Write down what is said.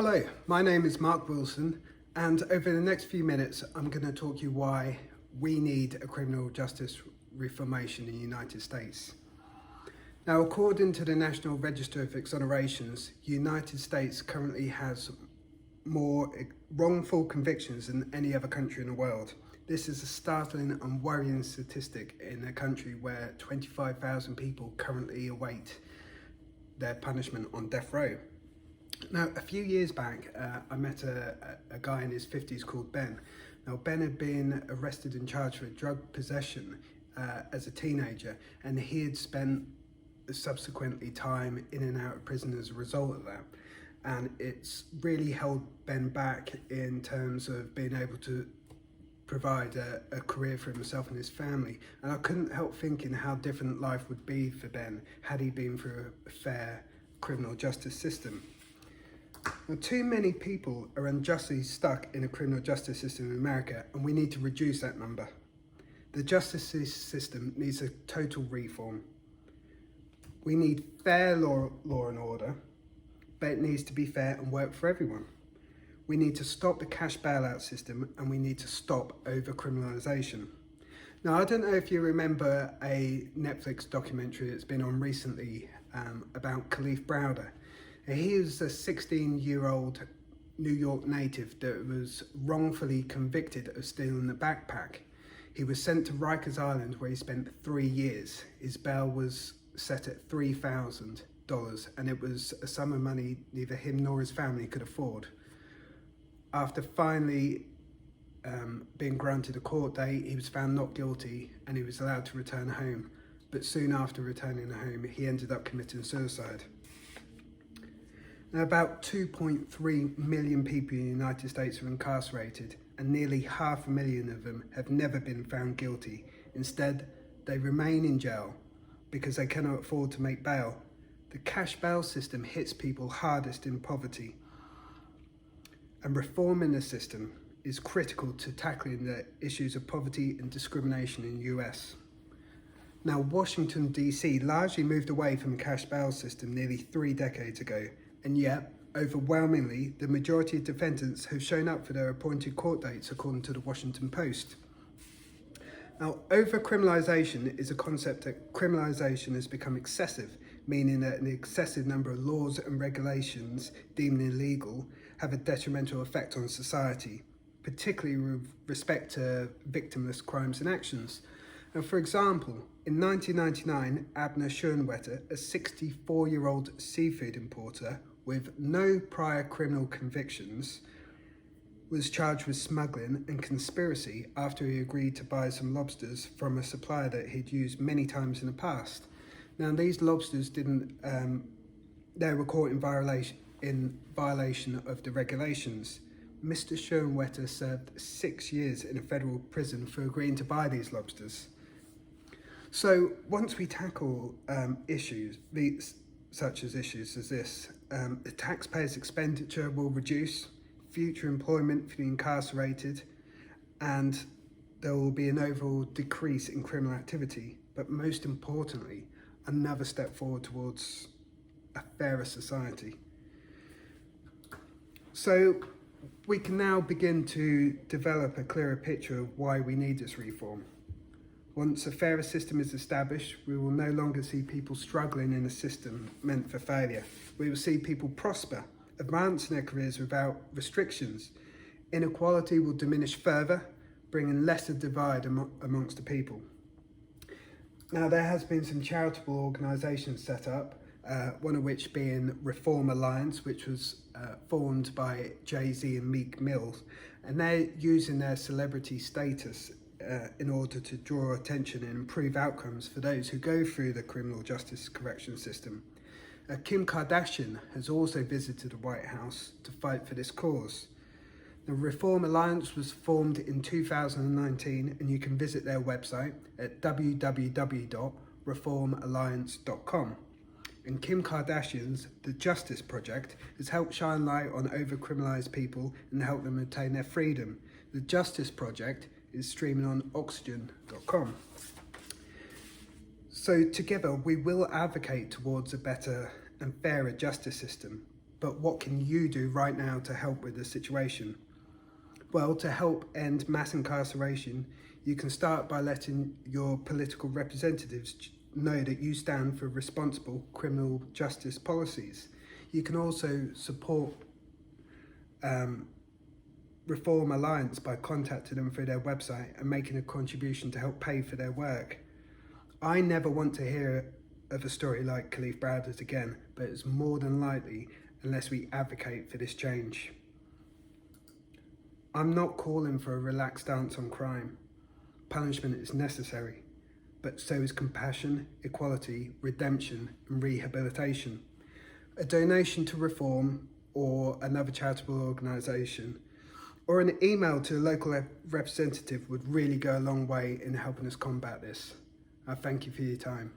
Hello, my name is Mark Wilson, and over the next few minutes I'm going to talk you why we need a criminal justice reformation in the United States. Now, according to the National Register of Exonerations, the United States currently has more wrongful convictions than any other country in the world. This is a startling and worrying statistic in a country where 25,000 people currently await their punishment on death row. Now, a few years back, I met a guy in his 50s called Ben. Now, Ben had been arrested and charged for drug possession as a teenager, and he had spent subsequently time in and out of prison as a result of that. And it's really held Ben back in terms of being able to provide a career for himself and his family. And I couldn't help thinking how different life would be for Ben had he been through a fair criminal justice system. Now, too many people are unjustly stuck in a criminal justice system in America, and we need to reduce that number. The justice system needs a total reform. We need fair law and order, but it needs to be fair and work for everyone. We need to stop the cash bailout system, and we need to stop over-criminalisation. Now, I don't know if you remember a Netflix documentary that's been on recently about Khalif Browder. He is a 16-year-old New York native that was wrongfully convicted of stealing a backpack. He was sent to Rikers Island, where he spent 3 years. His bail was set at $3,000, and it was a sum of money neither him nor his family could afford. After finally being granted a court date, he was found not guilty and he was allowed to return home. But soon after returning home, he ended up committing suicide. Now, about 2.3 million people in the United States are incarcerated, and nearly 500,000 of them have never been found guilty. Instead, they remain in jail because they cannot afford to make bail. The cash bail system hits people hardest in poverty, and reforming the system is critical to tackling the issues of poverty and discrimination in the US. Now, Washington, D.C. largely moved away from the cash bail system nearly 3 decades ago, and yet, overwhelmingly, the majority of defendants have shown up for their appointed court dates, according to the Washington Post. Now, over-criminalisation is a concept that criminalisation has become excessive, meaning that an excessive number of laws and regulations deemed illegal have a detrimental effect on society, particularly with respect to victimless crimes and actions. And for example, in 1999, Abner Schoenwetter, a 64-year-old seafood importer with no prior criminal convictions, was charged with smuggling and conspiracy after he agreed to buy some lobsters from a supplier that he'd used many times in the past. Now, these lobsters they were caught in violation of the regulations. Mr. Schoenwetter served 6 years in a federal prison for agreeing to buy these lobsters. So once we tackle issues as this, the taxpayers' expenditure will reduce, future employment for the incarcerated, and there will be an overall decrease in criminal activity, but most importantly, another step forward towards a fairer society. So we can now begin to develop a clearer picture of why we need this reform. Once a fairer system is established, we will no longer see people struggling in a system meant for failure. We will see people prosper, advance in their careers without restrictions. Inequality will diminish further, bringing lesser divide amongst the people. Now, there has been some charitable organisations set up, one of which being Reform Alliance, which was formed by Jay-Z and Meek Mill, and they're using their celebrity status in order to draw attention and improve outcomes for those who go through the criminal justice correction system. Kim Kardashian has also visited the White House to fight for this cause. The Reform Alliance was formed in 2019, and you can visit their website at www.reformalliance.com. And Kim Kardashian's The Justice Project has helped shine light on over-criminalised people and help them obtain their freedom. The Justice Project is streaming on oxygen.com. So together we will advocate towards a better and fairer justice system, But what can you do right now to help with the situation? Well, to help end mass incarceration, you can start by letting your political representatives know that you stand for responsible criminal justice policies. You can also support Reform Alliance by contacting them through their website and making a contribution to help pay for their work. I never want to hear of a story like Khalif Browder's again, but it's more than likely unless we advocate for this change. I'm not calling for a relaxed stance on crime. Punishment is necessary, but so is compassion, equality, redemption, and rehabilitation. A donation to Reform or another charitable organisation, or an email to a local representative would really go a long way in helping us combat this. I thank you for your time.